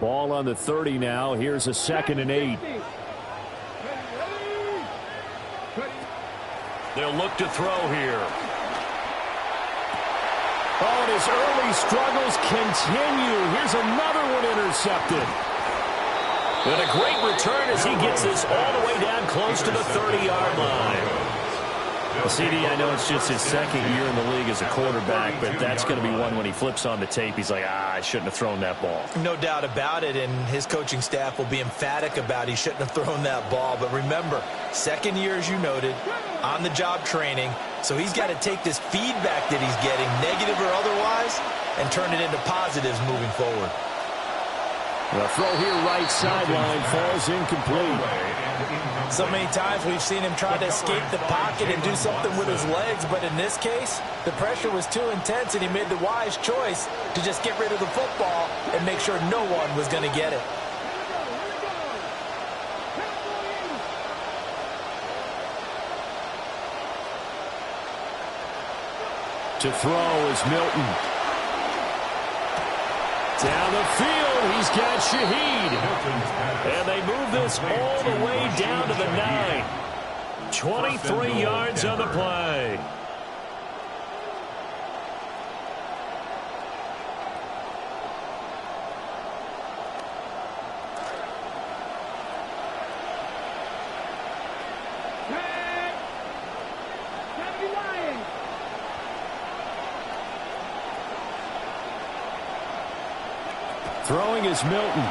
Ball on the 30 now. Here's a 2nd and 8. They'll look to throw here. Oh, and his early struggles continue. Here's another one intercepted. And a great return as he gets this all the way down close to the 30-yard line. CD, I know it's just his 2nd year in the league as a quarterback, but that's going to be one when he flips on the tape. He's like, I shouldn't have thrown that ball. No doubt about it, and his coaching staff will be emphatic about he shouldn't have thrown that ball. But remember, 2nd year, as you noted, on-the-job training, so he's got to take this feedback that he's getting, negative or otherwise, and turn it into positives moving forward. The throw here right sideline falls incomplete. So many times we've seen him try to escape the pocket and do something with his legs, but in this case, the pressure was too intense and he made the wise choice to just get rid of the football and make sure no one was going to get it. To throw is Milton. Down the field, he's got Shaheed. And they move this all the way down to the 9. 23 yards on the play. Throwing is Milton.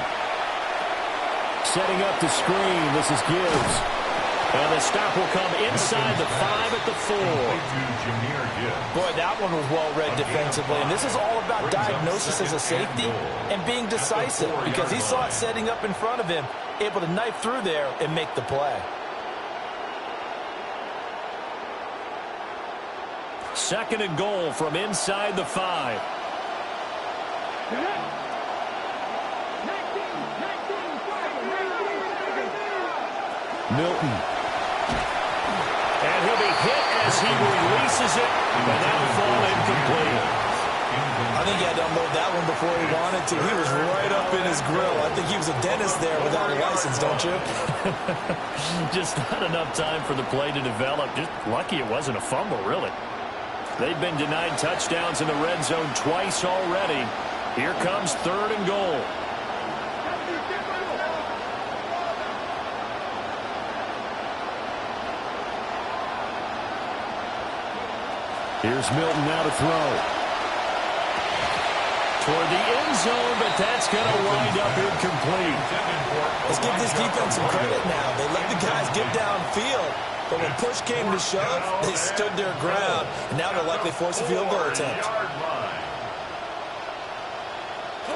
Setting up the screen. This is Gibbs. And the stop will come inside the 5 at the 4. Boy, that one was well read defensively. And this is all about diagnosis as a safety and being decisive because he saw it setting up in front of him, able to knife through there and make the play. 2nd and goal from inside the 5. Milton. And he'll be hit as he releases it, and that'll fall incomplete. I think he had to unload that one before he wanted to. He was right up in his grill. I think he was a dentist there without a license, don't you? Just not enough time for the play to develop. Just lucky it wasn't a fumble, really. They've been denied touchdowns in the red zone twice already. Here comes 3rd and goal. Here's Milton now to throw. Toward the end zone, but that's going to wind up incomplete. Let's give this defense some credit now. They let the guys get downfield, but when push came to shove, they stood their ground. And now they'll likely force a field goal attempt.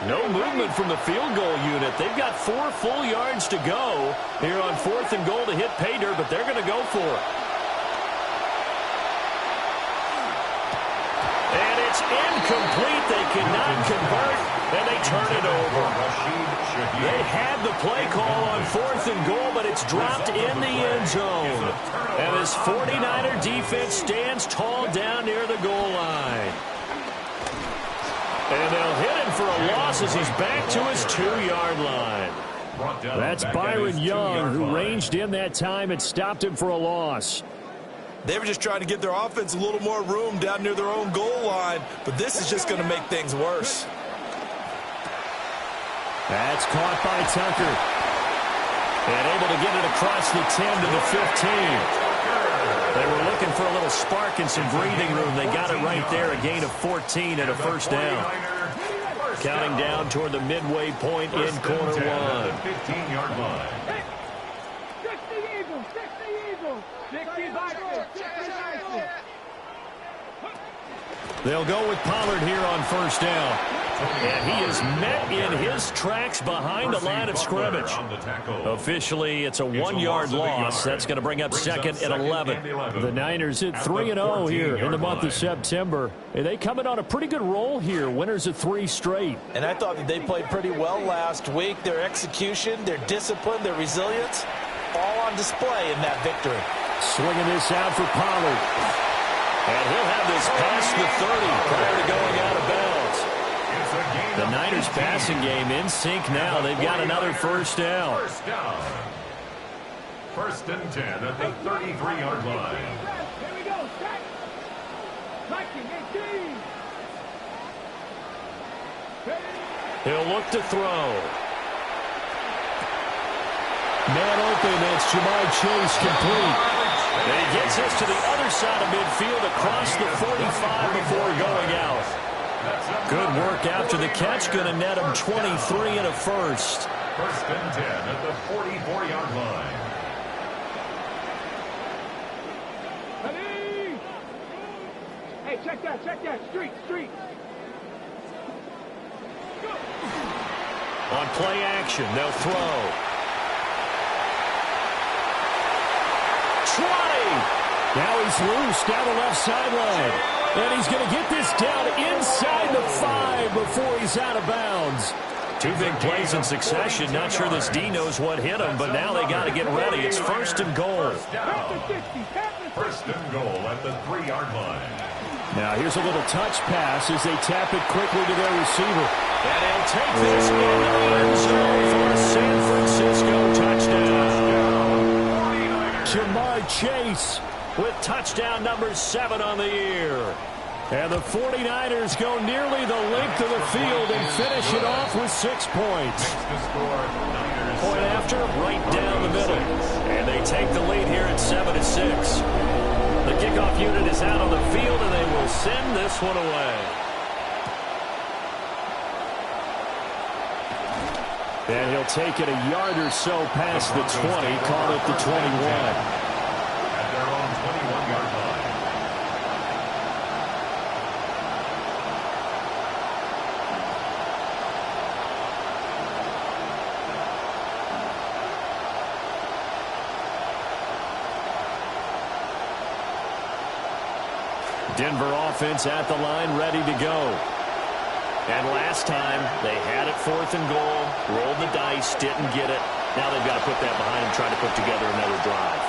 No movement from the field goal unit. They've got 4 full yards to go here on 4th and goal to hit pay dirt, but they're going to go for it. It's incomplete. They cannot convert, and they turn it over. They had the play call on 4th and goal, but it's dropped in the end zone. And this 49er defense stands tall down near the goal line. And they'll hit him for a loss as he's back to his 2-yard line. That's Byron Young, who ranged in that time and stopped him for a loss. They were just trying to give their offense a little more room down near their own goal line, but this is just going to make things worse. That's caught by Tucker. And able to get it across the 10 to the 15. They were looking for a little spark and some breathing room. They got it right there, a gain of 14 and a first down. Counting down toward the midway point in quarter 1. 15-yard line. They'll go with Pollard here on first down. And he is met in his tracks behind the line of scrimmage. Officially, it's a 1-yard loss. That's going to bring up 2nd and 11. The Niners hit 3-0 here in the month of September. And they coming on a pretty good roll here. Winners of 3 straight. And I thought that they played pretty well last week. Their execution, their discipline, their resilience, all on display in that victory. Swinging this out for Pollard. And he'll have this past the 30 prior to going out of bounds. The Niners passing game in sync now. They've got another first down. First down. 1st and 10 at the 33-yard line. Here we go. Set. Striking 18. He'll look to throw. Man open, that's Jamar Chase complete. And he gets us to the other side of midfield across the 45 before going out. Good work after the catch, going to net him 23 and a first. 1st and 10 at the 44-yard line. Ready? Hey, check that. Street. On play action, they'll throw. 20. Now he's loose down the left sideline. And he's going to get this down inside the 5 before he's out of bounds. Two big plays in succession. Not sure this D knows what hit him, but now they got to get ready. It's 1st and goal. 1st and goal at the 3-yard line. Now here's a little touch pass as they tap it quickly to their receiver. And he'll take this into the end zone for a San Francisco touchdown. Jamar Chase with touchdown number 7 on the year. And the 49ers go nearly the length of the field and finish it off with 6 points. Point after, right down the middle. And they take the lead here at 7-6. The kickoff unit is out on the field, and they will send this one away. And he'll take it a yard or so past the 20, call it the 21. At their own 21-yard line. Denver offense at the line, ready to go. And last time, they had it 4th and goal, rolled the dice, didn't get it. Now they've got to put that behind them, trying to put together another drive.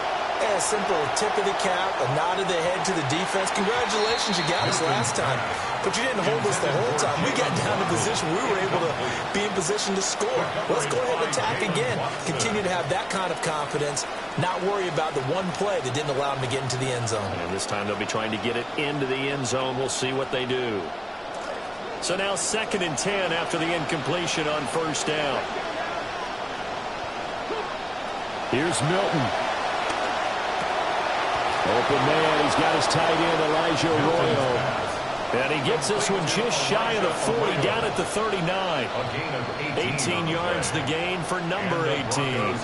Yeah, simple tip of the cap, a nod of the head to the defense. Congratulations, you got us last time. But you didn't hold us the whole time. We got down to position. We were able to be in position to score. Let's go ahead and attack again. Continue to have that kind of confidence. Not worry about the one play that didn't allow them to get into the end zone. And this time they'll be trying to get it into the end zone. We'll see what they do. So now 2nd and 10 after the incompletion on 1st down. Here's Milton. Open man. He's got his tight end, Elijah Arroyo. And he gets this one just shy of the 40, down at the 39. 18 yards the gain for number 18.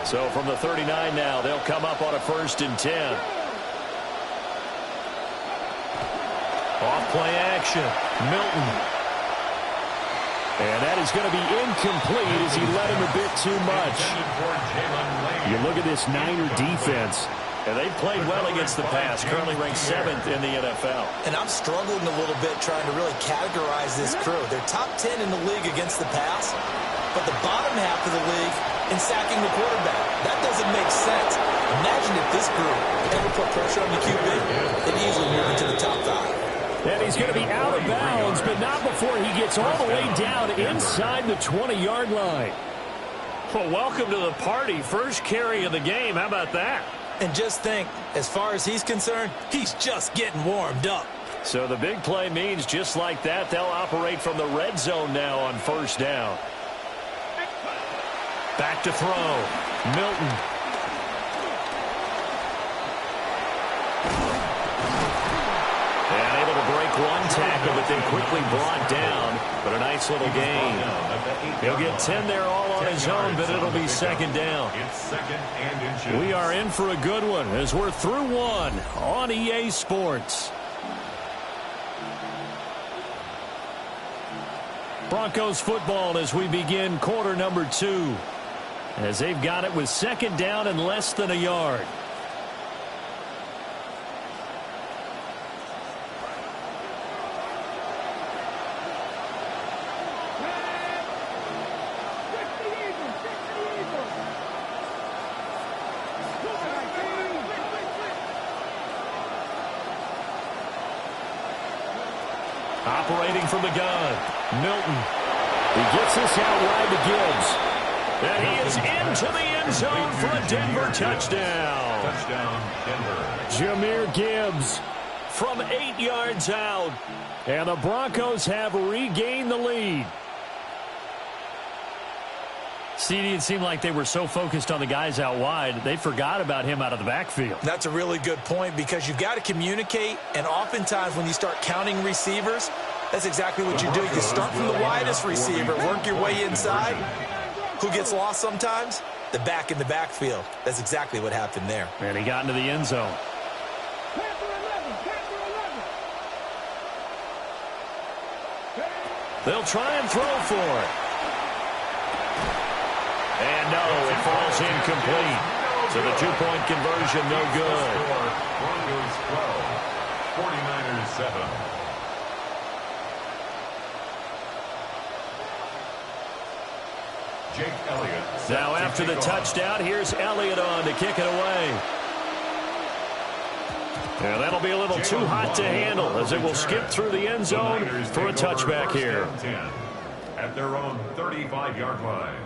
So from the 39 now, they'll come up on a 1st and 10. Off play action, Milton. And that is going to be incomplete as he let him a bit too much. You look at this Niner defense. And they've played well against the pass, currently ranked 7th in the NFL. And I'm struggling a little bit trying to really categorize this crew. They're top 10 in the league against the pass, but the bottom half of the league in sacking the quarterback. That doesn't make sense. Imagine if this group ever put pressure on the QB, they'd easily move into the top 5. And he's going to be out of bounds, but not before he gets all the way down inside the 20-yard line. Well, welcome to the party. First carry of the game. How about that? And just think, as far as he's concerned, he's just getting warmed up. So the big play means just like that, they'll operate from the red zone now on 1st down. Back to throw. Milton. And able to break one tackle, but then quickly brought down. But a nice little gain. He'll get 10 there all on his own, but it'll be 2nd down. We are in for a good one as we're through one on EA Sports. Broncos football as we begin quarter number 2. As they've got it with 2nd down and less than a yard. Operating from the gun, Milton. He gets this out wide to Gibbs. And he is into the end zone for a Denver touchdown. Touchdown, Denver. Jahmyr Gibbs from 8 yards out. And the Broncos have regained the lead. CD, it seemed like they were so focused on the guys out wide, they forgot about him out of the backfield. That's a really good point because you've got to communicate, and oftentimes when you start counting receivers, that's exactly what you do. You start from the widest receiver, work your way inside. Who gets lost sometimes? The back in the backfield. That's exactly what happened there. And he got into the end zone. They'll try and throw for it. And no, it falls incomplete. So the two-point conversion, no good. Broncos 12, 49ers 7. Jake Elliott. Now after the touchdown, here's Elliott on to kick it away. And that'll be a little too hot to handle as it will skip through the end zone for a touchback here. At their own 35-yard line.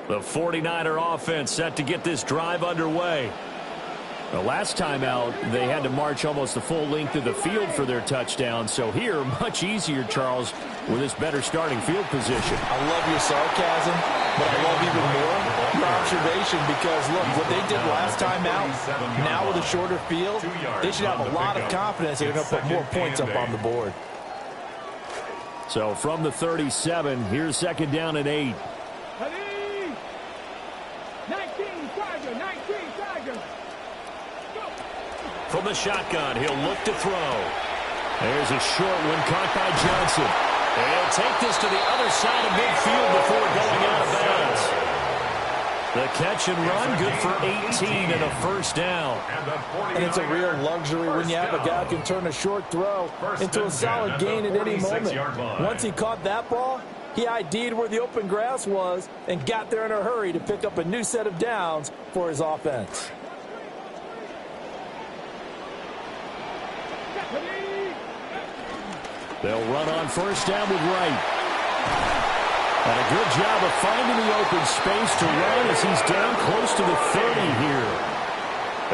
The 49er offense set to get this drive underway. The last time out, they had to march almost the full length of the field for their touchdown. So here, much easier, Charles, with this better starting field position. I love your sarcasm, but I love even more your observation because, look, what they did last time out, now with a shorter field, they should have a lot of confidence they're going to put more points up on the board. So from the 37, here's second down and 8. 19 Tiger. From the shotgun, he'll look to throw. There's a short one caught by Johnson. And he'll take this to the other side of midfield before going out of bounds. The catch and run, good for 18 and a first down. And it's a real luxury when you have a guy who can turn a short throw into a solid gain at any moment. Once he caught that ball, he ID'd where the open grass was and got there in a hurry to pick up a new set of downs for his offense. They'll run on first down with Wright. And a good job of finding the open space to run as he's down close to the 30 here.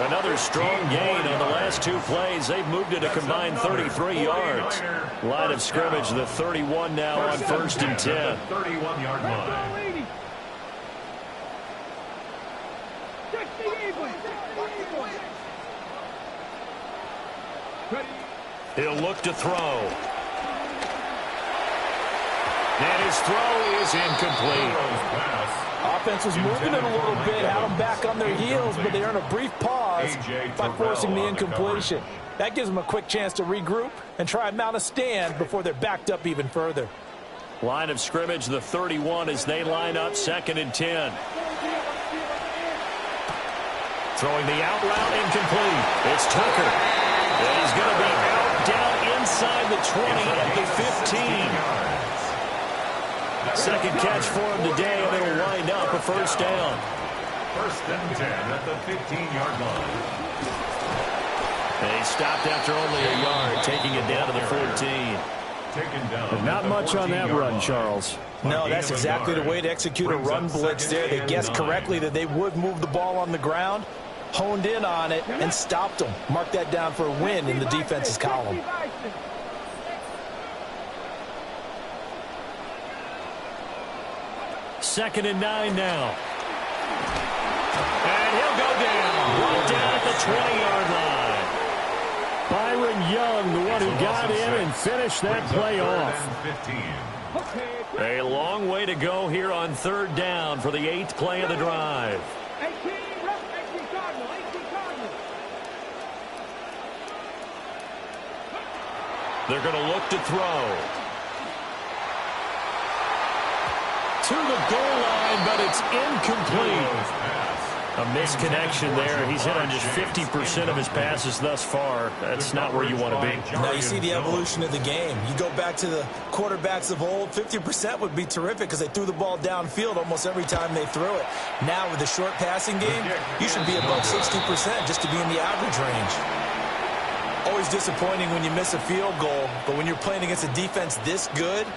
Another strong gain on the last two plays. They've moved it a combined 33 yards. Line of scrimmage, the 31 now on first and 10. 31-yard line. He'll look to throw. And his throw is incomplete. Offense was moving it a little bit, had them back on their heels, but they earn a brief pause by forcing the incompletion. That gives them a quick chance to regroup and try and mount a stand before they're backed up even further. Line of scrimmage, the 31 as they line up second and 10. Throwing the out route, incomplete. It's Tucker. And he's going to be out down inside the 20 at the 15. Second catch for him today, and it'll wind up a first down. First and 10 at the 15-yard line. And he stopped after only a yard, taking it down to the 14. Not much on that run, Charles. No, that's exactly the way to execute a run blitz there. They guessed correctly that they would move the ball on the ground, honed in on it, and stopped them. Mark that down for a win in the defense's column. Second and 9 now. And he'll go down. Right down at the 20-yard line. Byron Young, the one who got in and finished that play off. A long way to go here on third down for the 8th play of the drive. They're going to look to throw. To the goal line, but it's incomplete. A misconnection there. He's hit on just 50% of his passes thus far. That's not where you want to be. Now you see the evolution of the game. You go back to the quarterbacks of old, 50% would be terrific because they threw the ball downfield almost every time they threw it. Now with the short passing game, you should be above 60% just to be in the average range. Always disappointing when you miss a field goal, but when you're playing against a defense this good,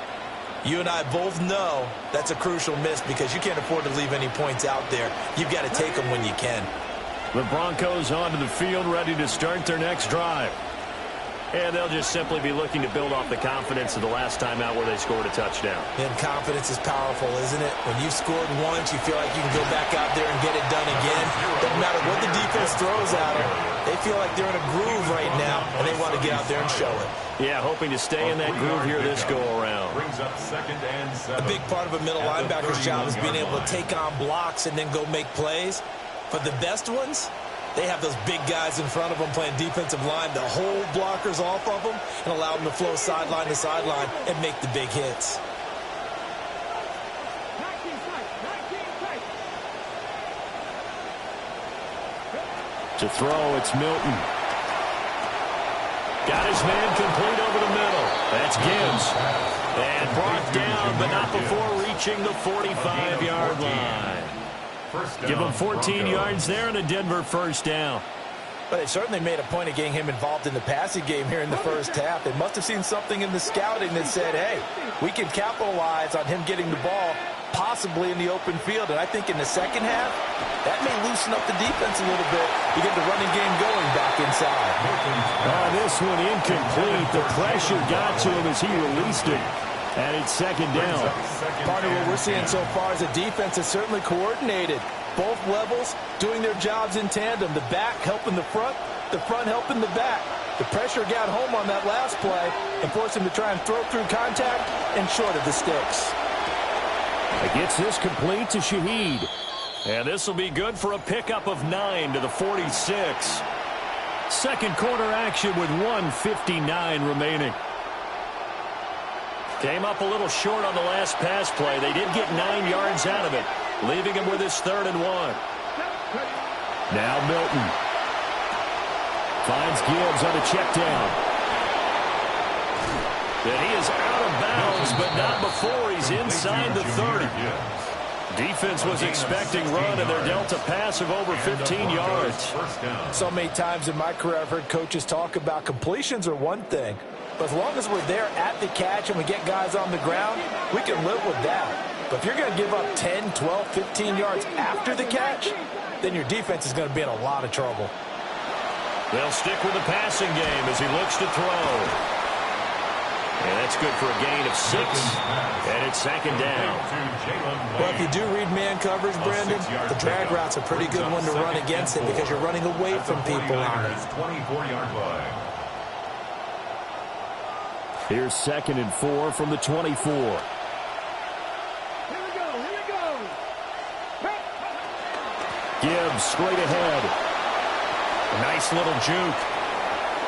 you and I both know that's a crucial miss because you can't afford to leave any points out there. You've got to take them when you can. The Broncos onto the field, ready to start their next drive. And they'll just simply be looking to build off the confidence of the last time out where they scored a touchdown. And confidence is powerful, isn't it? When you've scored once, you feel like you can go back out there and get it done again. Doesn't matter what the defense throws at them. They feel like they're in a groove right now, and they want to get out there and show it. Yeah, hoping to stay in that groove here this go-around. Brings up 2nd and 7. A big part of a middle linebacker's job is being able to take on blocks and then go make plays. For the best ones, they have those big guys in front of them playing defensive line to hold blockers off of them and allow them to flow sideline to sideline and make the big hits. To throw, it's Milton. Got his man complete over the middle. That's Gibbs. And brought down, but not before reaching the 45-yard line. Give him 14 yards there and a Denver first down. But they certainly made a point of getting him involved in the passing game here in the first half. They must have seen something in the scouting that said, hey, we can capitalize on him getting the ball possibly in the open field. And I think in the second half, that may loosen up the defense a little bit to get the running game going back inside. This one incomplete. The pressure got to him as he released it. And it's second down. Part of what we're seeing so far is a defense that's certainly coordinated. Both levels doing their jobs in tandem. The back helping the front helping the back. The pressure got home on that last play and forced him to try and throw through contact and short of the sticks. It gets this complete to Shaheed. And this will be good for a pickup of 9 to the 46. Second quarter action with 1:59 remaining. Came up a little short on the last pass play. They did get 9 yards out of it, leaving him with his 3rd and 1. Now Milton. Finds Gibbs on a check down. And he is out of bounds, but not before he's inside the 30. Defense was expecting run, and they're dealt a pass of over 15 yards. So many times in my career I've heard coaches talk about completions are one thing. But as long as we're there at the catch and we get guys on the ground, we can live with that. But if you're going to give up 10, 12, 15 yards after the catch, then your defense is going to be in a lot of trouble. They'll stick with the passing game as he looks to throw. And that's good for a gain of 6. And it's second down. Well, if you do read man coverage, Brandon, the drag route's a pretty good one to run against it because you're running away from people on it. 24-yard line. Here's 2nd and 4 from the 24. Here we go. Gibbs straight ahead. A nice little juke.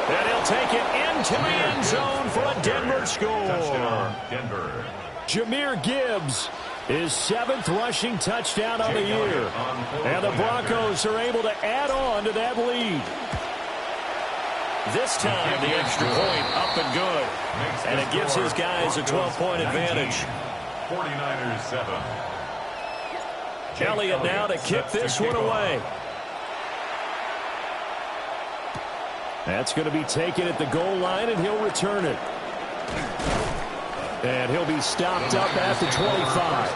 And he'll take it into the end zone for a Denver score. Denver. Jahmyr Gibbs, his 7th rushing touchdown on the year. And the Broncos are able to add on to that lead. This time, the extra point up and good. And it gives his guys a 12-point advantage. 49ers 7. Elliott now to kick this one away. That's going to be taken at the goal line, and he'll return it. And he'll be stopped up at the 25.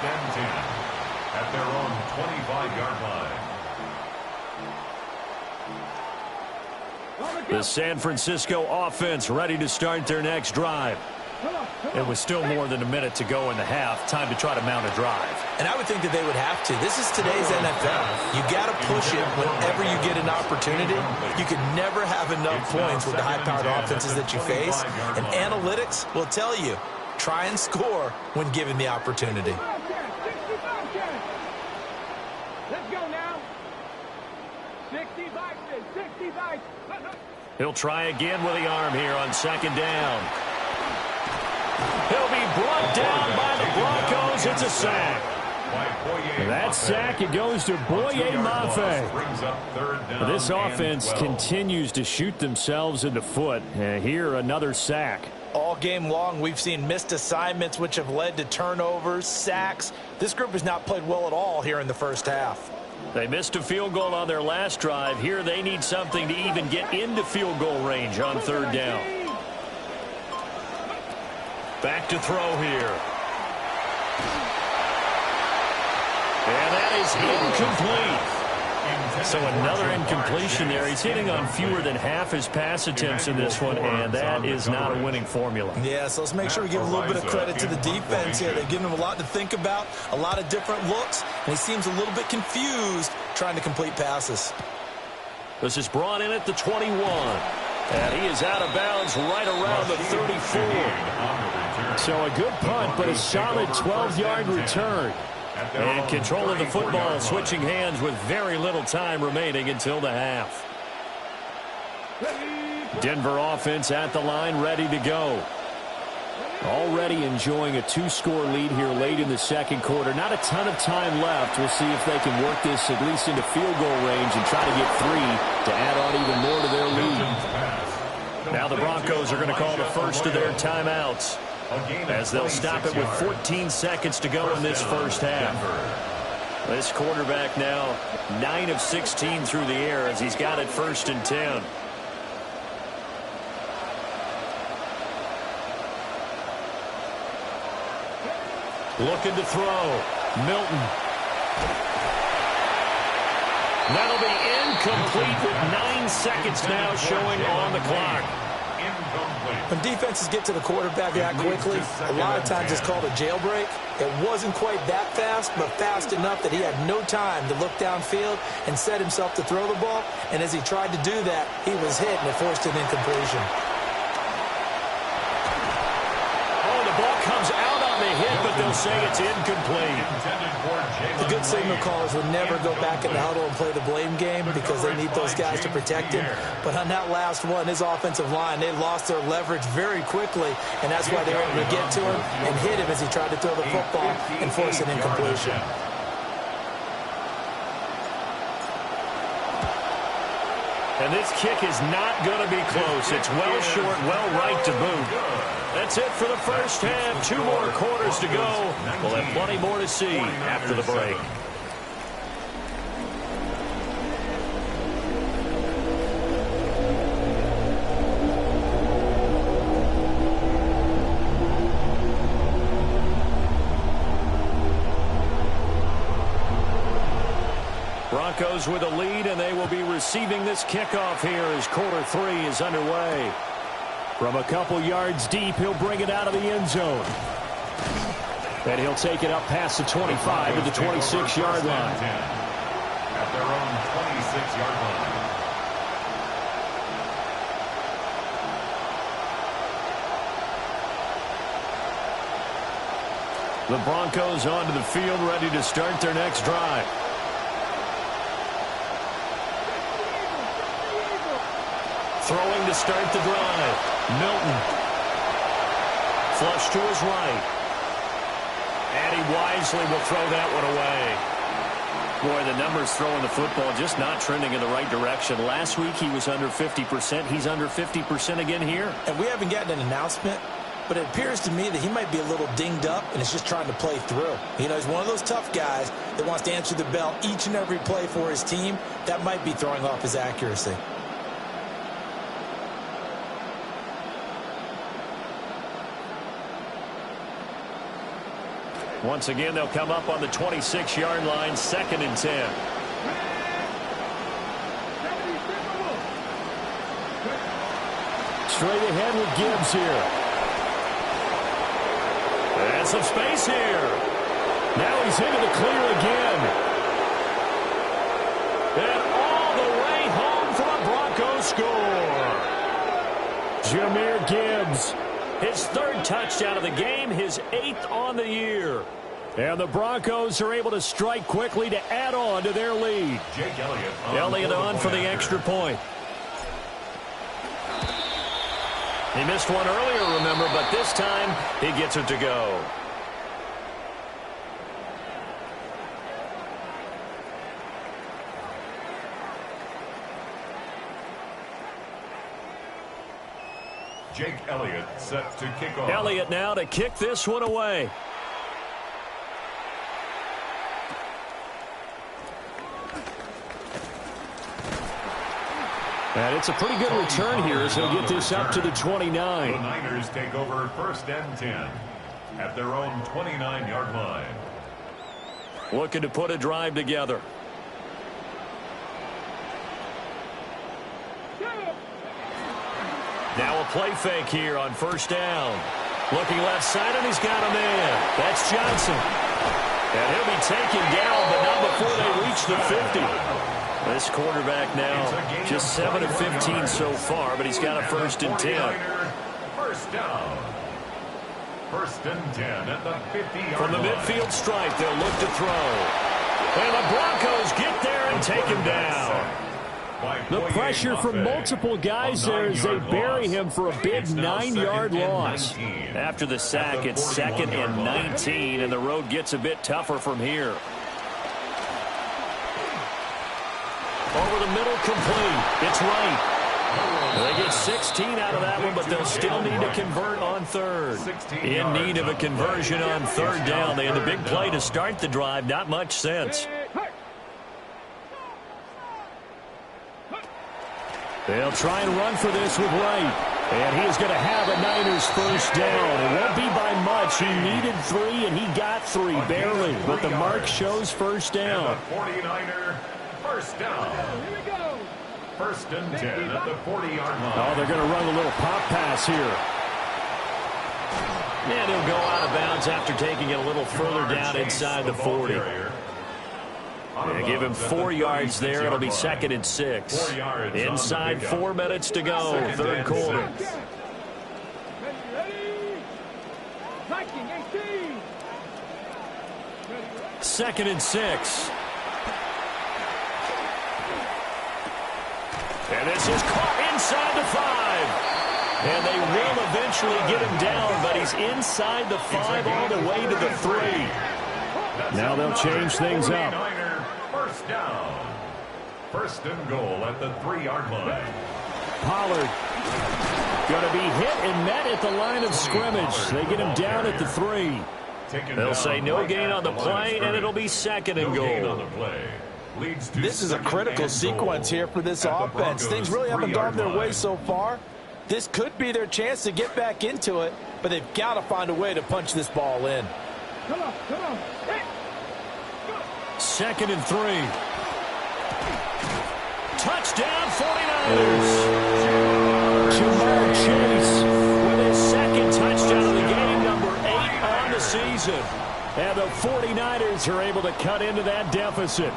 At their own 25-yard line. The San Francisco offense ready to start their next drive. It was still more than a minute to go in the half. Time to try to mount a drive. And I would think that they would have to. This is today's NFL. You got to push it whenever you get an opportunity. You can never have enough points with the high-powered offenses that you face. And analytics will tell you, try and score when given the opportunity. Let's go now. 65. He'll try again with the arm here on second down. He'll be brought down by the Broncos. It's a sack. That sack, it goes to Boye Mafe. This offense continues to shoot themselves in the foot. Here, another sack. All game long, we've seen missed assignments, which have led to turnovers, sacks. This group has not played well at all here in the first half. They missed a field goal on their last drive. Here, they need something to even get into field goal range on third down. Back to throw here. And that is incomplete. So another incompletion there. He's hitting on fewer than half his pass attempts in this one, and that is not a winning formula. Yeah, so let's make sure we give a little bit of credit to the defense here. They've given him a lot to think about, a lot of different looks, and he seems a little bit confused trying to complete passes. This is brought in at the 21. And he is out of bounds right around the 34. So a good punt, but a solid 12-yard return. And control of the football, switching hands with very little time remaining until the half. Denver offense at the line, ready to go. Already enjoying a 2-score lead here late in the second quarter. Not a ton of time left. We'll see if they can work this at least into field goal range and try to get 3 to add on even more to their lead. Now the Broncos are going to call the first of their timeouts, as they'll stop it with 14 seconds to go in this first half. This quarterback now 9 of 16 through the air as he's got it 1st and 10. Looking to throw. Milton. That'll be incomplete with 9 seconds now showing on the clock. When defenses get to the quarterback that quickly, a lot of times it's called a jailbreak. It wasn't quite that fast, but fast enough that he had no time to look downfield and set himself to throw the ball. And as he tried to do that, he was hit and it forced an incompletion. Oh, the ball comes out on the hit, but they'll say it's incomplete. The good signal callers would never go back in the huddle and play the blame game because they need those guys to protect him. But on that last one, his offensive line, they lost their leverage very quickly, and that's why they were able to get to him and hit him as he tried to throw the football and force an incompletion. And this kick is not going to be close. It's well short, well right to boot. That's it for the first half. 2 more quarters to go. We'll have plenty more to see after the break. Broncos with a lead, and they will be receiving this kickoff here as quarter 3 is underway. From a couple yards deep, he'll bring it out of the end zone. And he'll take it up past the 25 to the 26-yard line. At their own 26-yard line. The Broncos onto the field, ready to start their next drive. Throwing to start the drive. Milton. Flush to his right. And he wisely will throw that one away. Boy, the numbers throwing the football just not trending in the right direction. Last week he was under 50%. He's under 50% again here. And we haven't gotten an announcement, but it appears to me that he might be a little dinged up and is just trying to play through. You know, he's one of those tough guys that wants to answer the bell each and every play for his team. That might be throwing off his accuracy. Once again, they'll come up on the 26-yard line, 2nd and 10. Straight ahead with Gibbs here. And some space here. Now he's into the clear again. And all the way home for a Broncos score. Jahmyr Gibbs. His 3rd touchdown of the game, his 8th on the year. And the Broncos are able to strike quickly to add on to their lead. Jake Elliott on for the extra point. He missed one earlier, remember, but this time he gets it to go. Jake Elliott set to kick off. Elliott now to kick this one away. And it's a pretty good return here as he'll get this up to the 29. The Niners take over 1st and 10 at their own 29-yard line. Looking to put a drive together. Now a play fake here on 1st down. Looking left side, and he's got a man. That's Johnson. And he'll be taken down, but not before they reach the 50. This quarterback now just 7 of 15 so far, but he's got a 1st and 10. First down. 1st and 10 at the 50-yard From the midfield stripe, they'll look to throw. And the Broncos get there and take him down. The pressure from multiple guys there as they bury him for a big 9-yard loss. After the sack, it's 2nd and 19, and the road gets a bit tougher from here. Over the middle, complete. It's right. They get 16 out of that one, but they'll still need to convert on 3rd. In need of a conversion on 3rd down. They had the big play to start the drive. Not much sense. They'll try and run for this with Wright. And he is going to have a Niners 1st down. It won't be by much. He needed 3, and he got 3, barely. But the mark shows 1st down. And the 49er 1st down. 1st and 10 at the 40-yard line. Oh, they're going to run a little pop pass here. And he'll go out of bounds after taking it a little further down inside the 40. Yeah, give him 4 yards there. It'll be 2nd and 6. Inside 4 minutes to go, 3rd quarter. 2nd and 6. And this is caught inside the 5. And they will eventually get him down, but he's inside the 5 all the way to the 3. Now they'll change things up. 1st down. 1st and goal at the 3-yard line. Pollard going to be hit and met at the line of scrimmage. They get him down at the 3. They'll say no gain on the play, and it'll be 2nd and goal. This is a critical sequence here for this offense. Things really haven't gone their way so far. This could be their chance to get back into it, but they've got to find a way to punch this ball in. Come on. 2nd and 3. Touchdown 49ers. Jamar Chase with his 2nd touchdown of the game, number 8 on the season. And the 49ers are able to cut into that deficit.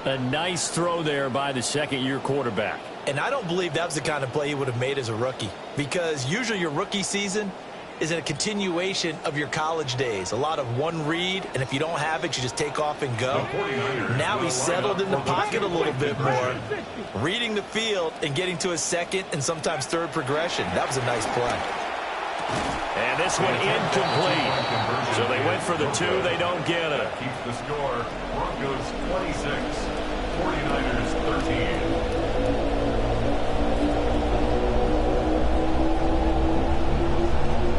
A nice throw there by the 2nd-year quarterback. And I don't believe that was the kind of play he would have made as a rookie, because usually your rookie season is a continuation of your college days. A lot of one read, and if you don't have it, you just take off and go. Now he's settled in the pocket a little bit more, reading the field and getting to his 2nd and sometimes 3rd progression. That was a nice play. And this one incomplete. So they went for the 2. They don't get it. Keeps the score. Broncos 26, 49ers 13.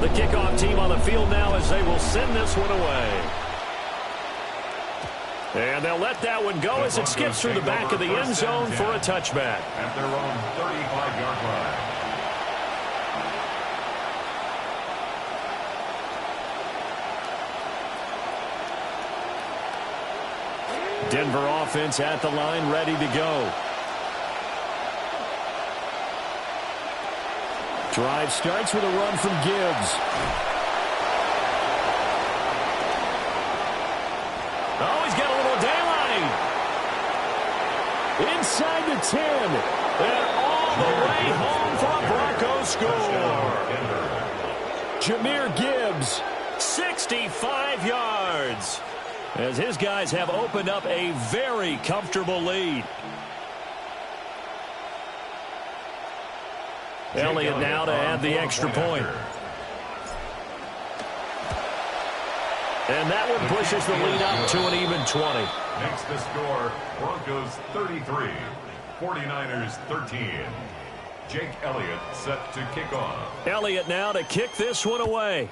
The kickoff team on the field now as they will send this one away. And they'll let that one go as it skips through the back of the end zone for a touchback. At their own 35-yard line. Denver offense at the line, ready to go. Drive starts with a run from Gibbs. Oh, he's got a little daylight. Inside the 10. And all the way home for a Broncos score. Jahmyr Gibbs. 65 yards. As his guys have opened up a very comfortable lead. Elliott now to add the extra point. And that one pushes the lead up to an even 20. Makes the score Broncos 33, 49ers 13. Jake Elliott set to kick off. Elliott now to kick this one away.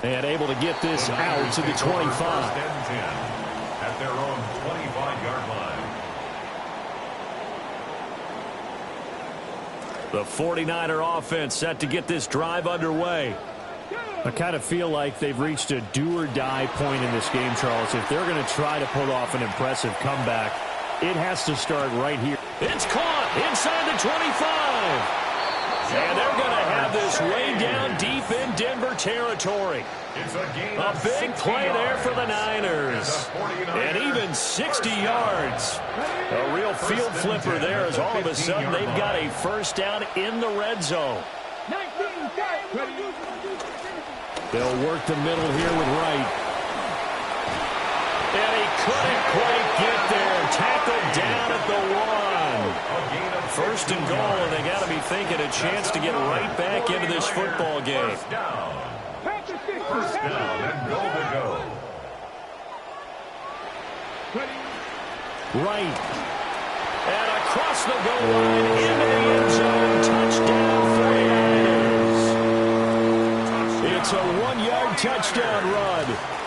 And able to get this out to the 25. First and 10 at their own 25-yard line. The 49er offense set to get this drive underway. I kind of feel like they've reached a do-or-die point in this game, Charles. If they're going to try to pull off an impressive comeback, it has to start right here. It's caught inside the 25. And they're going to have this way down deep in Denver territory. It's a big play there for the Niners. And even 60 yards. A real field flipper there as all of a sudden they've got a first down in the red zone. They'll work the middle here with Wright. And he couldn't quite get there. Tackled down at the 1. First and goal, and they got to be thinking a chance to get right back into this football game. First down and goal to go. Wright. And across the goal line into the end zone. Touchdown 49ers. It's a 1-yard touchdown run.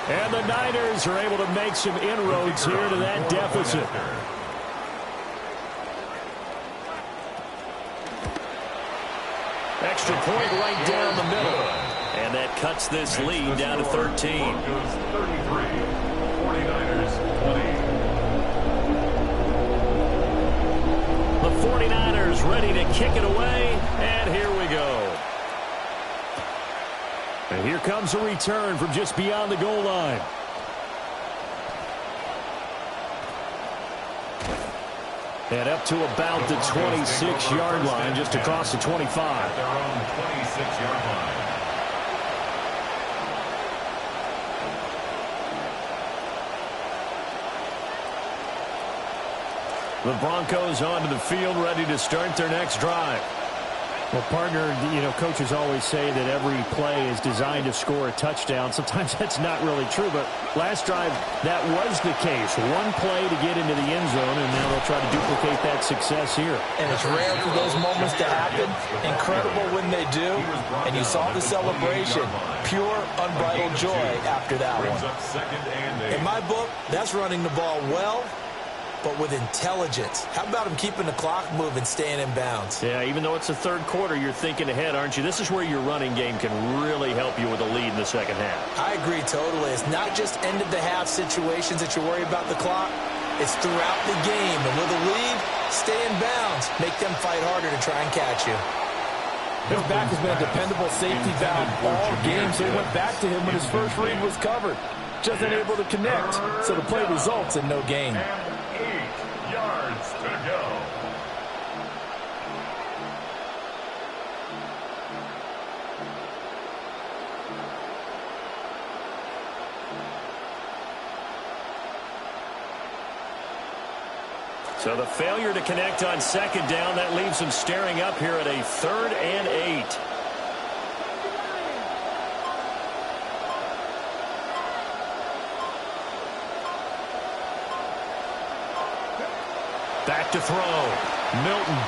And the Niners are able to make some inroads here to that deficit. Extra point right down the middle. And that cuts this lead down to 13. Broncos 33, 49ers 20. The 49ers ready to kick it away. And here we go. And here comes a return from just beyond the goal line. And up to about the 26-yard line, just across the 25. At their own 26-yard line. The Broncos onto the field, ready to start their next drive. Well, partner, coaches always say that every play is designed to score a touchdown. Sometimes that's not really true, but last drive, that was the case. One play to get into the end zone, and now they'll try to duplicate that success here. And it's rare for those moments to happen. Incredible when they do. And you saw the celebration. Pure, unbridled joy after that one. In my book, that's running the ball well, but with intelligence. How about him keeping the clock moving, staying in bounds? Yeah, even though it's the third quarter, you're thinking ahead, aren't you? This is where your running game can really help you with a lead in the second half. I agree totally. It's not just end-of-the-half situations that you worry about the clock. It's throughout the game. And with a lead, stay in bounds. Make them fight harder to try and catch you. His back has been a dependable safety valve all game, so he went back to him when his first read was covered. Just unable to connect, so the play results in no gain. 8 yards to go. So the failure to connect on second down, that leaves them staring up here at a 3rd and 8. Back to throw. Milton.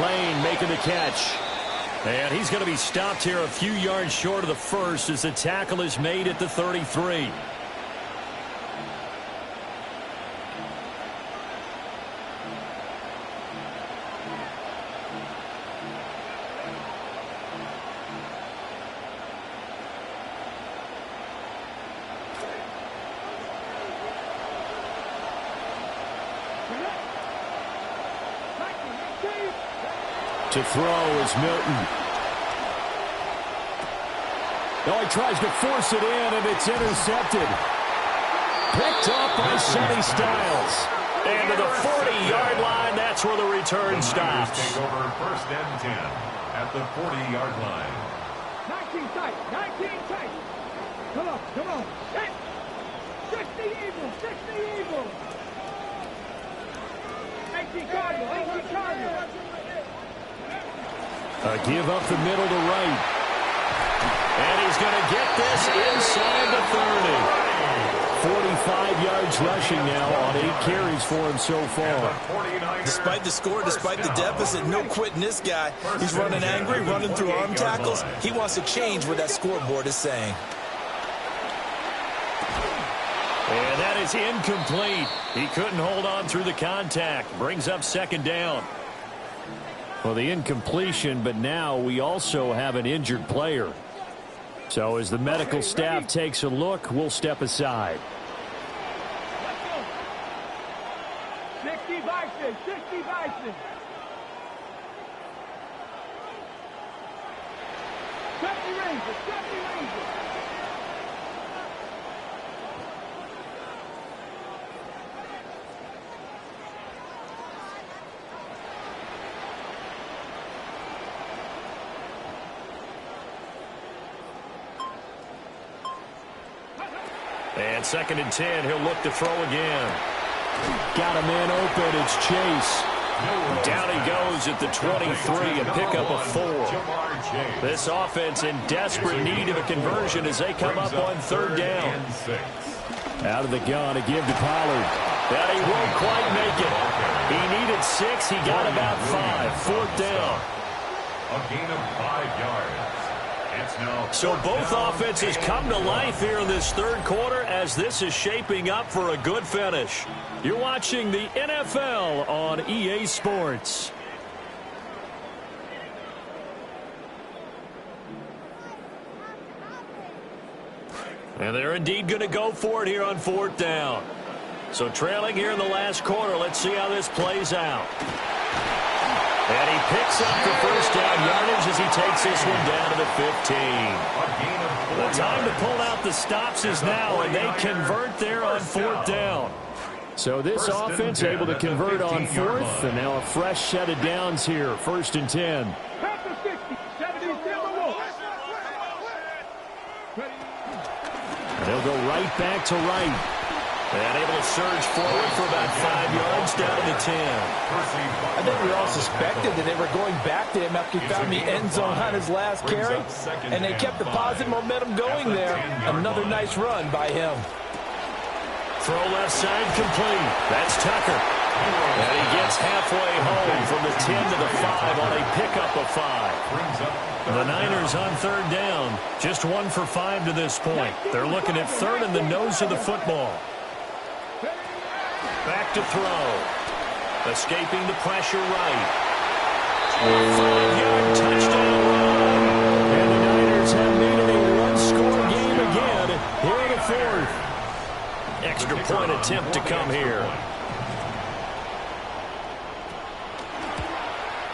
Lane making the catch. And he's going to be stopped here a few yards short of the first as the tackle is made at the 33. To throw is Milton. Oh, he tries to force it in, and it's intercepted. Picked up by Sonny Styles. And to the 40-yard line, that's where the return stops. Take over 1st and 10 at the 40-yard line. 19 tight, 19 tight. Come on, come on. 60 Eagles, 60 Eagles. 18 Cardinal, 18 Cardinal. A give up the middle to Wright. And he's going to get this inside the 30. 45 yards rushing now on 8 carries for him so far. Despite the score, despite the deficit, no quitting this guy. He's running angry, running through arm tackles. He wants to change what that scoreboard is saying. And that is incomplete. He couldn't hold on through the contact. Brings up second down. Well, the incompletion, but now we also have an injured player. So as the medical staff takes a look, we'll step aside. 60 Vikings, 60 Vikings. 50 Rangers, 50 Rangers. And 2nd and 10, he'll look to throw again. Got a man open. It's Chase. Down he goes at the 23, a pickup of 4. This offense in desperate need of a conversion as they come up on 3rd down. Out of the gun, a give to Pollard. But he won't quite make it. He needed 6. He got about 5. 4th down. A gain of 5 yards. So both offenses come to life here in this 3rd quarter as this is shaping up for a good finish. You're watching the NFL on EA Sports. And they're indeed going to go for it here on 4th down. So trailing here in the last quarter, let's see how this plays out. And he picks up the 1st down yardage as he takes this one down to the 15. The time to pull out the stops is now, and they convert there on 4th down. So this offense able to convert on 4th, and now a fresh set of downs here. 1st and 10. Past the 60, 70, And they'll go right back to right. And able to surge forward for about 5 yards down to the 10. I think we all suspected that they were going back to him after he found the end zone on his last carry, and they kept the positive momentum going there. Another nice run by him. Throw left side complete. That's Tucker. And he gets halfway home from the 10 to the 5 on a pickup of 5. The Niners on 3rd down. Just 1 for 5 to this point. They're looking at 3rd and the nose of the football. Back to throw. Escaping the pressure right. 5-yard touchdown run. And the Niners have made it a one-score game again here in the 4th. Extra point attempt to come here.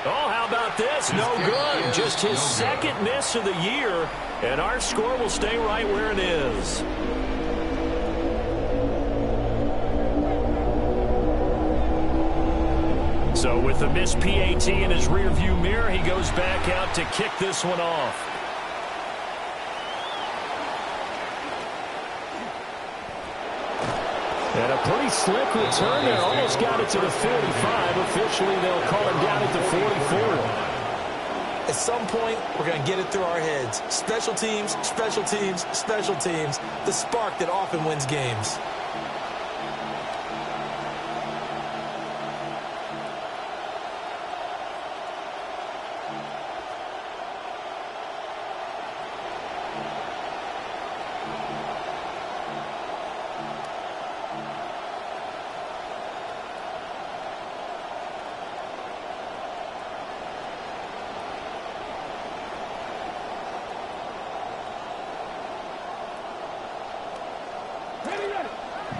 Oh, how about this? No good. Just his 2nd miss of the year. And our score will stay right where it is. So with the missed PAT in his rearview mirror, he goes back out to kick this one off. And a pretty slick return there. Almost got it to the 45. Officially, they'll call it down at the 44. At some point, we're going to get it through our heads. Special teams, special teams, special teams. The spark that often wins games.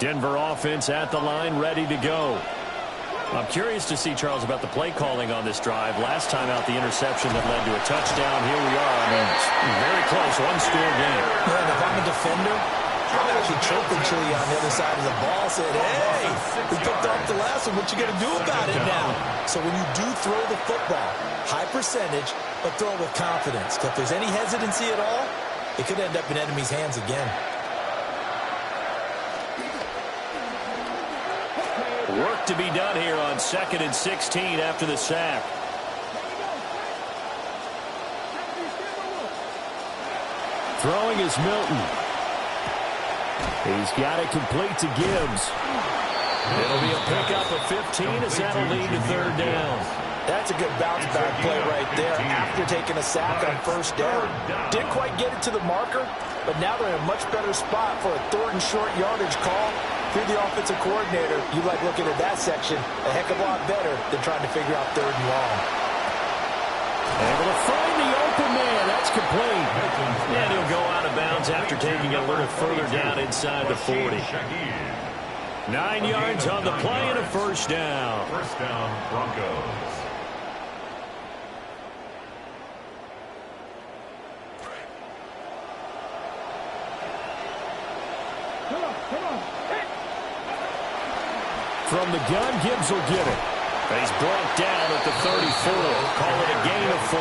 Denver offense at the line, ready to go. I'm curious to see, Charles, about the play calling on this drive. Last time out, the interception that led to a touchdown. Here we are. I mean, very close, one-score game. Yeah, and if I'm a defender, I'm actually chirping Chili on the other side of the ball, said, hey, we picked off the last one. What you going to do about it now? So when you do throw the football, high percentage, but throw it with confidence. If there's any hesitancy at all, it could end up in enemy's hands again. Work to be done here on 2nd and 16 after the sack. Throwing is Milton. He's got it complete to Gibbs. It'll be a pickup of 15 as that'll lead to third down. That's a good bounce-back play right there after taking a sack on first down. Didn't quite get it to the marker, but now they're in a much better spot for a third and short yardage call. If you're the offensive coordinator, you like looking at that section a heck of a lot better than trying to figure out third and long. Able to find the open man. That's complete. And he'll go out of bounds after taking it a little further down inside the 40. 9 yards on the play and a first down. First down, Broncos. Come on. Hit. From the gun, Gibbs will get it. He's brought down at the 34. Call it a gain of 4.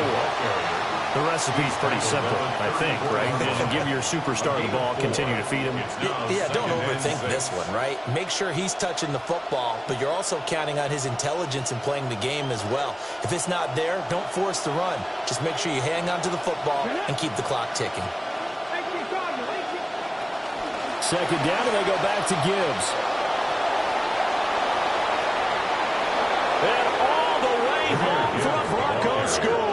The recipe's pretty simple, I think, right? Give your superstar the ball, continue to feed him. Yeah, don't overthink this one, right? Make sure he's touching the football, but you're also counting on his intelligence in playing the game as well. If it's not there, don't force the run. Just make sure you hang on to the football and keep the clock ticking. Second down, and they go back to Gibbs. And all the way home for a Broncos score.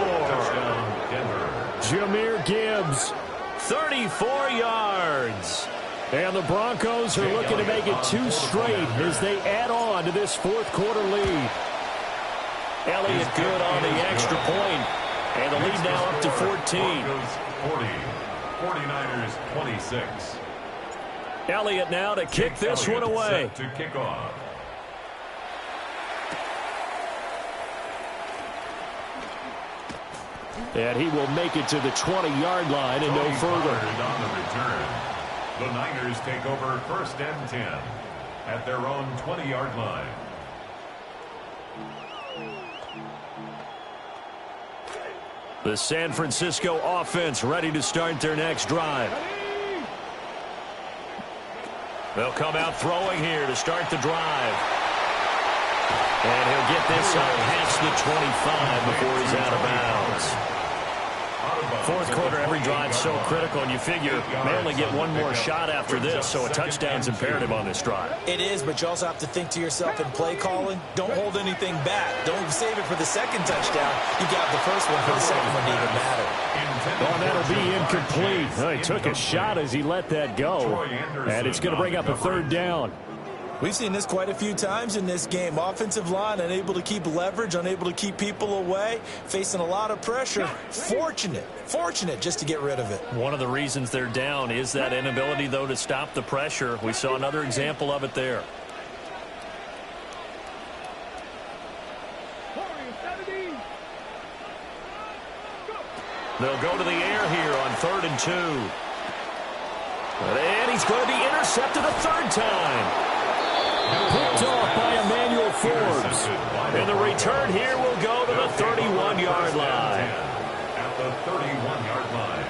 Jahmyr Gibbs. 34 yards. And the Broncos are looking to make it 2 straight as they add on to this fourth quarter lead. Elliott good on the extra point. And the lead now up to 14. 40. 49ers 26. Elliott now to kick this one away. To kick off. And he will make it to the 20-yard line and no further. On the return. The Niners take over first and 10 at their own 20-yard line. The San Francisco offense ready to start their next drive. They'll come out throwing here to start the drive. And he'll get this up past the 25 before he's out of bounds. Fourth quarter, every drive's so critical, and you figure may only get one more shot after this, so a touchdown's imperative on this drive. It is, but you also have to think to yourself in play calling, don't hold anything back. Don't save it for the second touchdown. You got the first one for the second one to even matter. Oh, that'll be incomplete. Oh, he took a shot as he let that go, and it's going to bring up a third down. We've seen this quite a few times in this game. Offensive line unable to keep leverage, unable to keep people away, facing a lot of pressure. Fortunate just to get rid of it. One of the reasons they're down is that inability, though, to stop the pressure. We saw another example of it there. They'll go to the air here on 3rd and 2. And he's going to be intercepted a third time. Picked off by Emmanuel Forbes. And the return here will go to the 31-yard line. At the 31-yard line.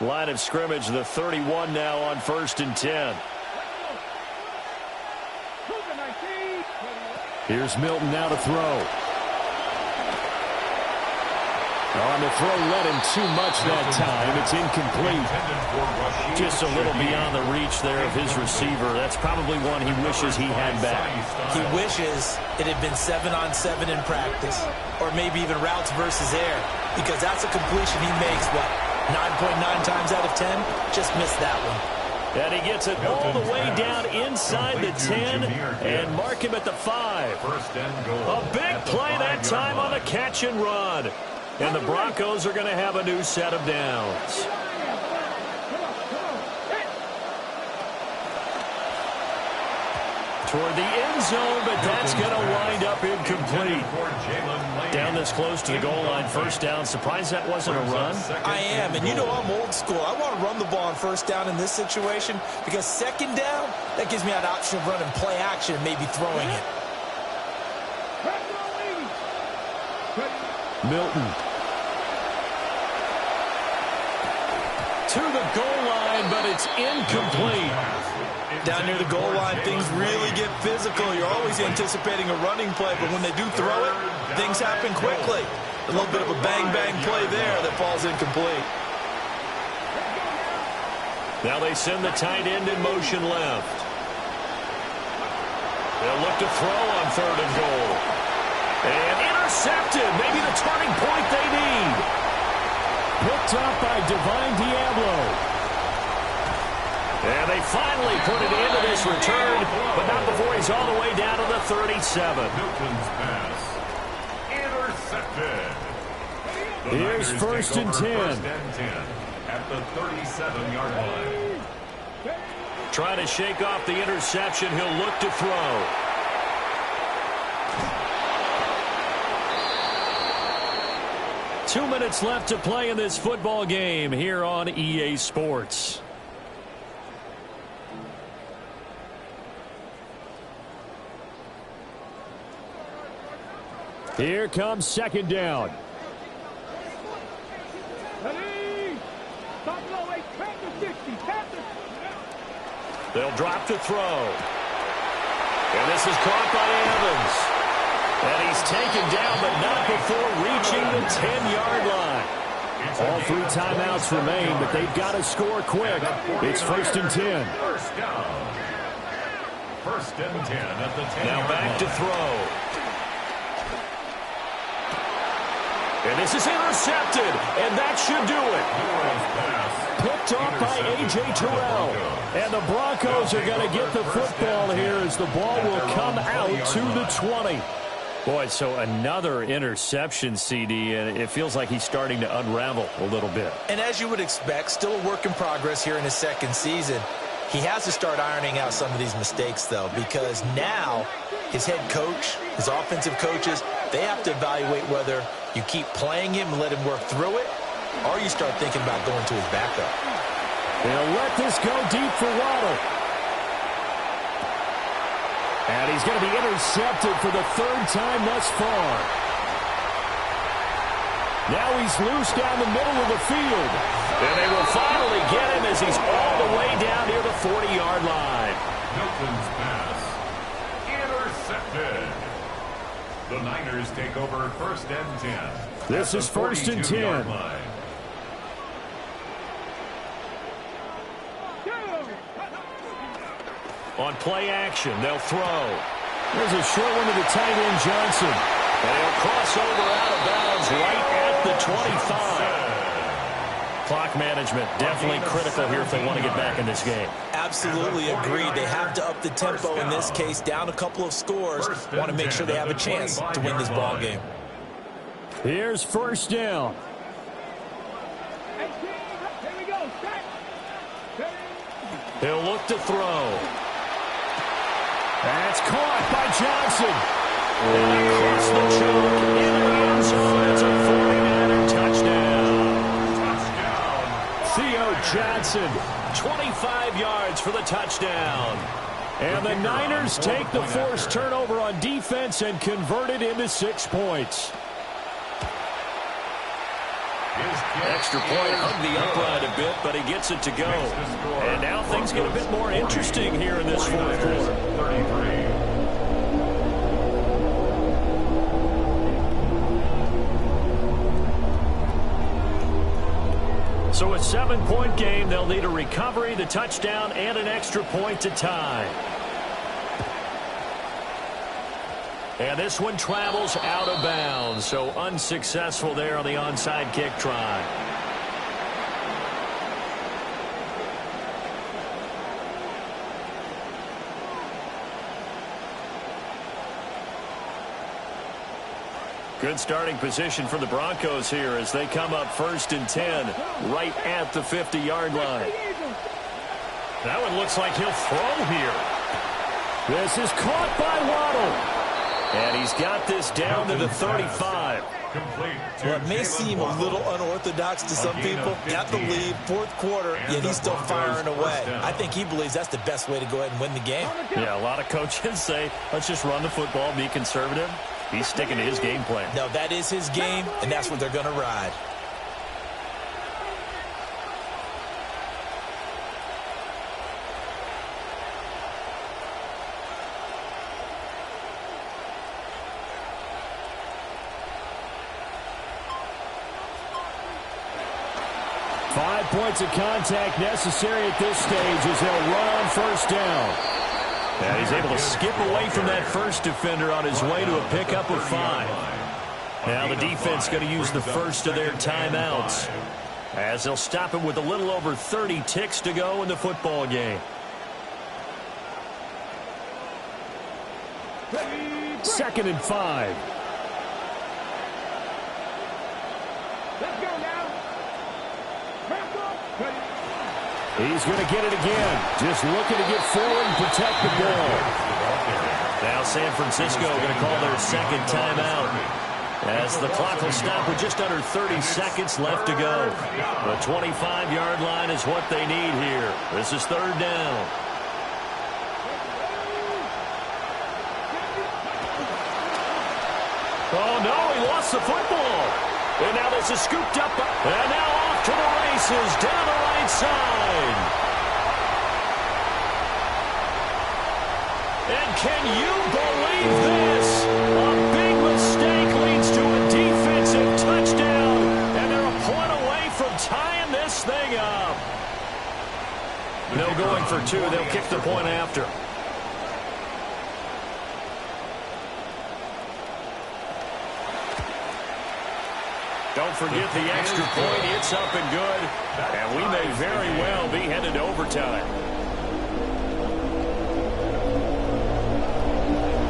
Line of scrimmage, the 31 now on 1st and 10. Here's Milton now to throw. On the throw, led him too much that time. It's incomplete. Just a little beyond the reach there of his receiver. That's probably one he wishes he had back. He wishes it had been 7-on-7 in practice, or maybe even routes versus air, because that's a completion he makes, 9.9 times out of 10? Just missed that one. And he gets it all the way down inside the 10 and mark him at the 5. A big play that time on the catch and run. And the Broncos are going to have a new set of downs. Toward the end zone, but that's going to wind up incomplete. Down this close to the goal line, first down. Surprised that wasn't a run? I am, and you know I'm old school. I want to run the ball on first down in this situation because second down, that gives me an option of running play action and maybe throwing it. Milton. To the goal line. line, but it's incomplete. Down near the goal line, things really get physical. You're always anticipating a running play, but when they do throw it, things happen quickly. A little bit of a bang-bang play there that falls incomplete. Now they send the tight end in motion left. They'll look to throw on 3rd and goal. And intercepted. Maybe the turning point they need. Picked up by Divine Diablo. And they finally put it into this return, but not before he's all the way down to the 37. Newton's pass. Intercepted. Here's 1st and 10. 1st and 10 at the 37-yard line. Trying to shake off the interception. He'll look to throw. Two minutes left to play in this football game here on EA Sports. Here comes 2nd down. They'll drop to throw. And this is caught by Evans. And he's taken down, but not before reaching the 10-yard line. All 3 timeouts remain, but they've got to score quick. It's 1st and 10. First down. 1st and 10 at the 10-yard line. Now back to throw. And this is intercepted, and that should do it. Picked off by A.J. Terrell. And the Broncos are going to get the football here as the ball will come out to the 20. Boy, so another interception, CD, and it feels like he's starting to unravel a little bit. And as you would expect, still a work in progress here in his 2nd season. He has to start ironing out some of these mistakes, though, because now his head coach, his offensive coaches, they have to evaluate whether you keep playing him and let him work through it, or you start thinking about going to his backup. They'll let this go deep for Waddle. And he's going to be intercepted for the 3rd time thus far. Now he's loose down the middle of the field. And they will finally get him as he's all the way down near the 40-yard line. Newton's pass. Intercepted. The Niners take over 1st and 10. This is 1st and 10. Line. On play action, they'll throw. There's a short one to the tight end, Johnson. And he'll cross over out of bounds right at the 25. Clock management definitely critical here if they want to get back in this game. Absolutely agreed. They have to up the tempo in this case, down a couple of scores. Want to make sure they have a chance to win this ball game. Here's 1st down. Here we go. He'll look to throw. That's caught by Johnson. And across the choke in the end zone. It's a 49er touchdown. Theo Johnson, 25 yards for the touchdown. And the Niners take the forced turnover on defense and convert it into 6 points. Extra point hugged the upright a bit, but he gets it to go. And now things get a bit more interesting here in this 4th quarter. 33. So a 7-point game, they'll need a recovery, the touchdown, and an extra point to tie. And this one travels out of bounds, so unsuccessful there on the onside kick try. Good starting position for the Broncos here as they come up 1st and 10, right at the 50-yard line. That one looks like he'll throw here. This is caught by Waddle. And he's got this down to the 35. Well, it may seem a little unorthodox to some people. Got the lead, 4th quarter, yet he's still firing away. I think he believes that's the best way to go ahead and win the game. Yeah, a lot of coaches say, let's just run the football, be conservative. He's sticking to his game plan. No, that is his game, and that's what they're going to ride. 5 points of contact necessary at this stage as they'll run on first down. And he's able to skip away from that first defender on his way to a pickup of 5. Now the defense going to use the first of their timeouts as they'll stop it with a little over 30 ticks to go in the football game. Second and 5. Let's go now. He's going to get it again. Just looking to get forward and protect the ball. Now San Francisco going to call their second timeout as the clock will stop with just under 30 seconds left to go. The 25-yard line is what they need here. This is third down. Oh, no, he lost the football. And now this is scooped up. And now off to the races down the right side. And can you believe this? A big mistake leads to a defensive touchdown. And they're a point away from tying this thing up. No going for 2. They'll kick the point after. Don't forget the extra point. It's up and good. And we may very well be headed to overtime.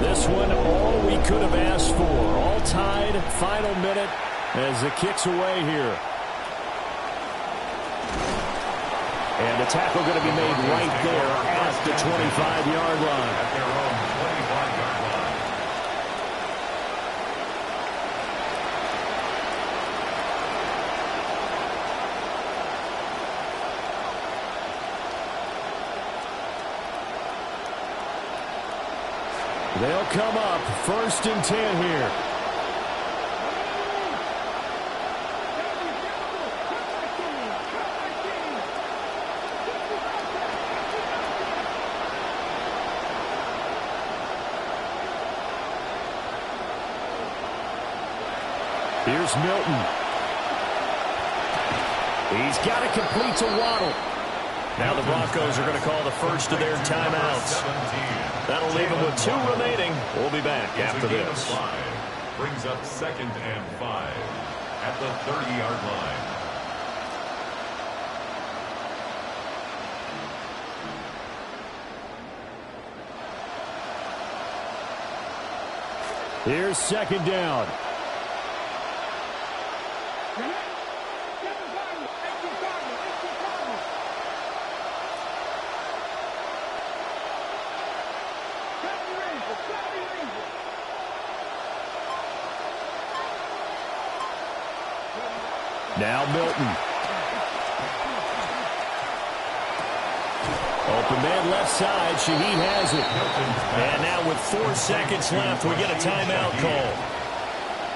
This one, all we could have asked for. All tied, final minute as the kick's away here. And the tackle going to be made right there at the 25-yard line. At their own 25-yard line. They'll come up first and 10 here. Here's Milton. He's got it complete to Waddle. Now the Broncos are going to call the first of their timeouts. That'll leave them with 2 remaining. We'll be back after this. Brings up 2nd and 5 at the 30-yard line. Here's second down. Now Milton. Open man left side. Shaheed has it. And now with 4 seconds left, we get a timeout call.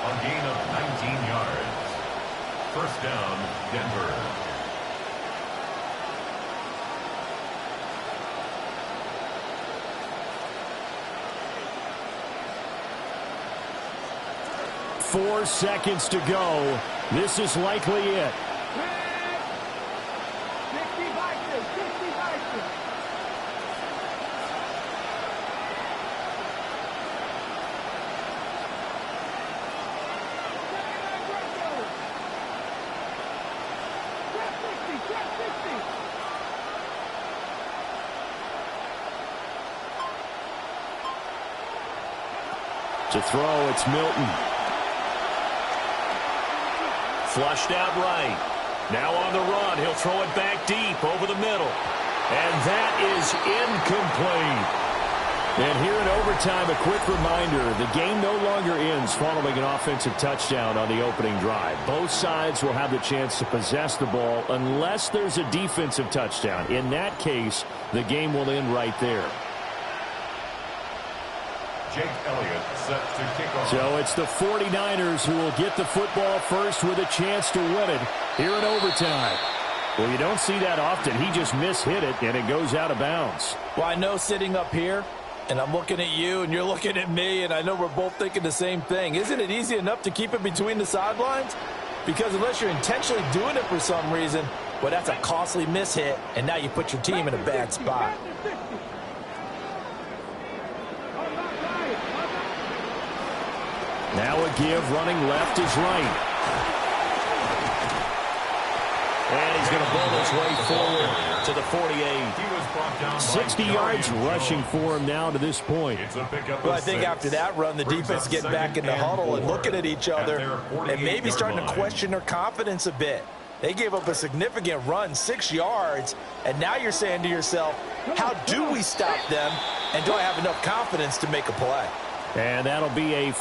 A gain of 19 yards. First down, Denver. Four seconds to go. This is likely it. 60 Vikings. To throw, it's Milton. Flushed out right. Now on the run. He'll throw it back deep over the middle. And that is incomplete. And here in overtime, a quick reminder, the game no longer ends following an offensive touchdown on the opening drive. Both sides will have the chance to possess the ball unless there's a defensive touchdown. In that case, the game will end right there. Jake Elliott set to kick off. So it's the 49ers who will get the football first with a chance to win it here in overtime. Well, you don't see that often. He just mishit it, and it goes out of bounds. Well, I know sitting up here, and I'm looking at you, and you're looking at me, and I know we're both thinking the same thing. Isn't it easy enough to keep it between the sidelines? Because unless you're intentionally doing it for some reason, Well, that's a costly miss hit, and now you put your team in a bad spot. Now a give, running left is right. And he's going to bowl his way forward to the 48. 60 yards rushing for him now to this point. Well, I think after that run, the defense get back in the huddle and looking at each other and maybe starting to question their confidence a bit. They gave up a significant run, 6 yards, and now you're saying to yourself, how do we stop them, and do I have enough confidence to make a play? And that'll be a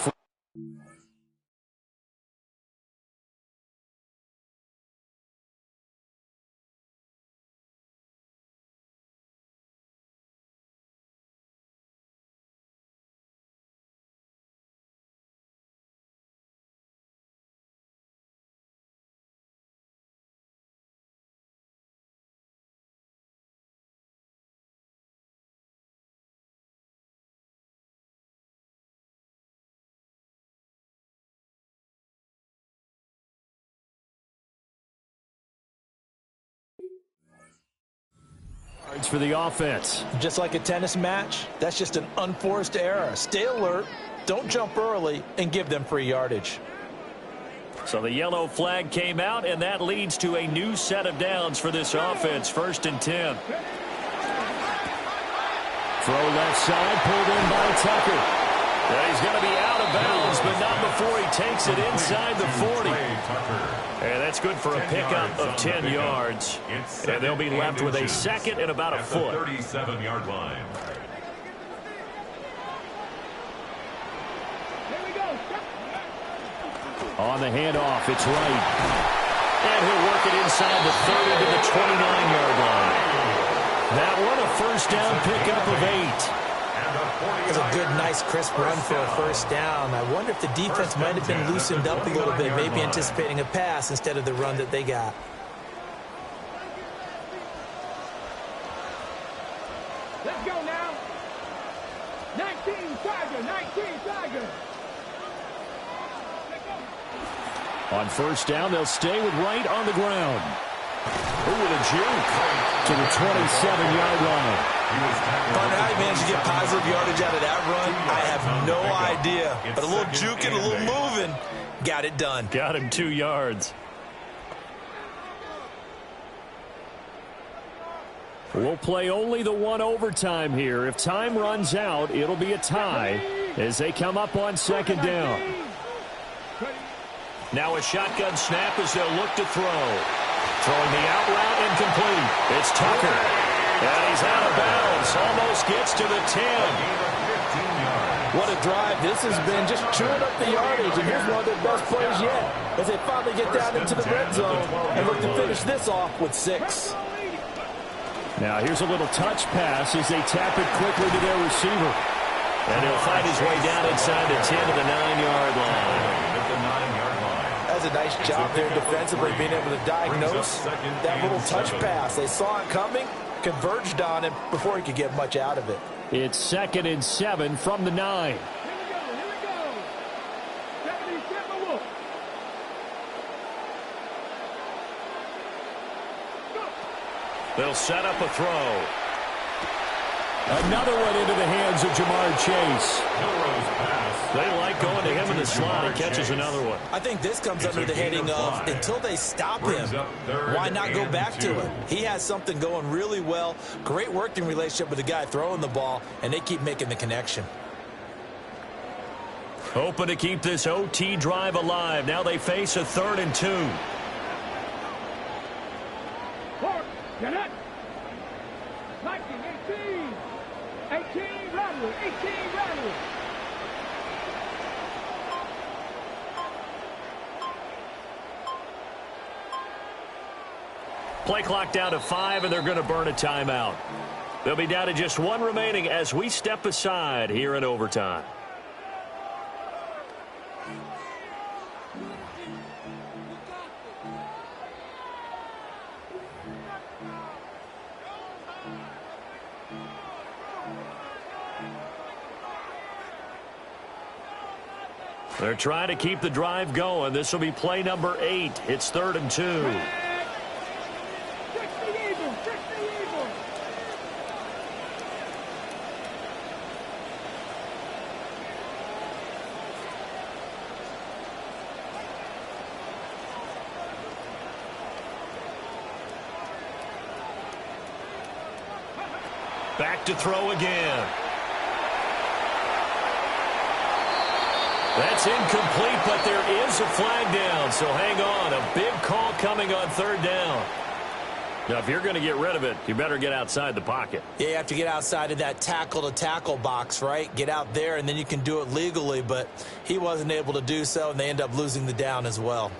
for the offense. Just like a tennis match, that's just an unforced error. Stay alert, don't jump early, and give them free yardage. So the yellow flag came out, and that leads to a new set of downs for this offense. 1st and 10. Throw left side, pulled in by Tucker. Well, he's going to be out of bounds, but not before he takes it inside the 40. And that's good for a pickup of 10 yards. And they'll be left with a second and about a foot. 37-yard line. On the handoff, it's right. And he'll work it inside the 30 to the 29-yard line. That one a first down pickup of 8. It was a good, nice, crisp run for a first down. I wonder if the defense might have been loosened up a little bit, maybe anticipating a pass instead of the run that they got. Let's go now. 19 Tiger, 19 Tiger. On first down, they'll stay with Wright on the ground. Ooh, with a juke to the 27-yard line. Partner, how he managed to get positive yardage out of that run, I have no idea. But a little juking, a little moving, got it done. got him 2 yards. We'll play only the one overtime here. If time runs out, it'll be a tie as they come up on second down. Now a shotgun snap as they'll look to throw. Throwing the out route incomplete. It's Tucker. And he's out of bounds. Almost gets to the 10. What a drive this has been, just chewing up the yardage, and here's one of their best plays yet as they finally get down into the red zone and look to finish this off with 6. Now here's a little touch pass as they tap it quickly to their receiver. And he'll find his way down inside the 10 to the 9-yard line. That's a nice job there defensively, being able to diagnose that little touch pass. They saw it coming, converged on him before he could get much out of it. It's 2nd and 7 from the 9. Here we go. 77 Wolf. They'll set up a throw. Another one into the hands of Jamar Chase. They like going to him in the slot. He catches another one. I think this comes under the heading of until they stop him, why not go back to it? He has something going really well. Great working relationship with the guy throwing the ball, and they keep making the connection. Hoping to keep this OT drive alive. Now they face a 3rd and 2. Get it. 19, 18. 18, Rodwood. 18, Rodwood. Play clock down to 5, and they're going to burn a timeout. They'll be down to just 1 remaining as we step aside here in overtime. They're trying to keep the drive going. This will be play number 8. It's 3rd and 2. Back to throw again. That's incomplete, but there is a flag down, so hang on. A big call coming on third down. Now, if you're going to get rid of it, you better get outside the pocket. Yeah, you have to get outside of that tackle-to-tackle box, right? Get out there, and then you can do it legally, but he wasn't able to do so, and they end up losing the down as well.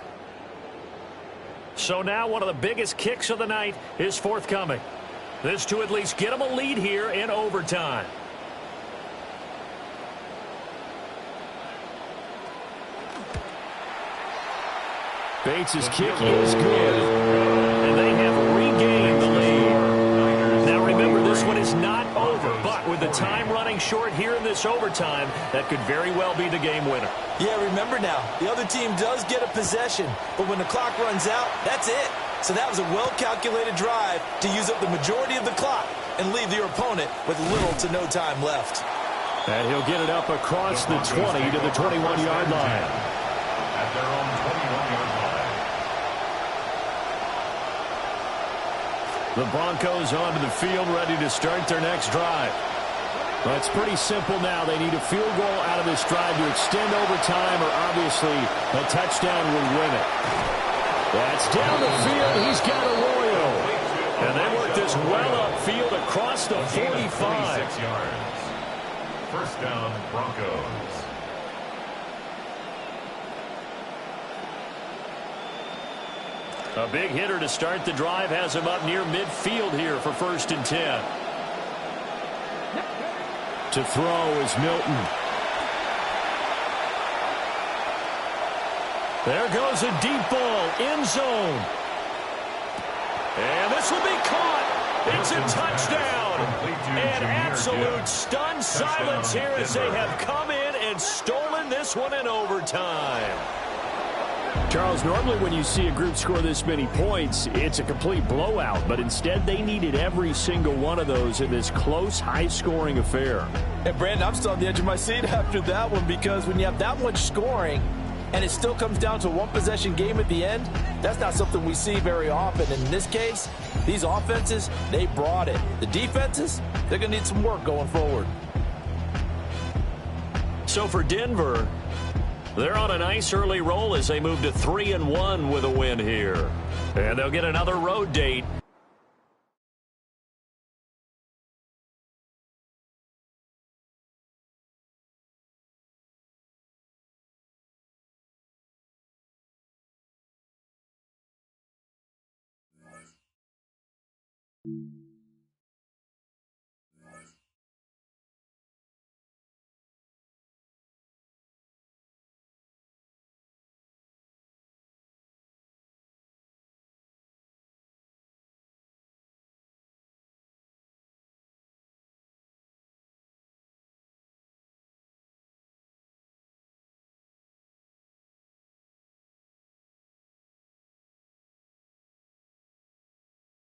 So now one of the biggest kicks of the night is forthcoming. This to at least get them a lead here in overtime. Bates' kick is good. And they have regained the lead. Now remember, this one is not over, but with the time running short here in this overtime, that could very well be the game winner. Yeah, remember now, the other team does get a possession, but when the clock runs out, that's it. So that was a well-calculated drive to use up the majority of the clock and leave your opponent with little to no time left. And he'll get it up across the 20 to the 21-yard line. At their own 21-yard line. The Broncos onto the field, ready to start their next drive. Well, it's pretty simple now. They need a field goal out of this drive to extend overtime, or obviously a touchdown would win it. That's down the field. He's got Arroyo. And they work this well upfield across the 45. 6 yards. First down, Broncos. A big hitter to start the drive has him up near midfield here for 1st and 10. To throw is Milton. There goes a deep ball, end zone. And this will be caught. It's a touchdown. And absolute stunned silence here as they have come in and stolen this one in overtime. Charles, normally when you see a group score this many points, it's a complete blowout. But instead, they needed every single one of those in this close, high-scoring affair. And, Brandon, I'm still on the edge of my seat after that one, because when you have that much scoring and it still comes down to a one-possession game at the end, that's not something we see very often. And in this case, these offenses, they brought it. The defenses, they're going to need some work going forward. So for Denver, they're on a nice early roll as they move to 3-1 with a win here. And they'll get another road date Thank you.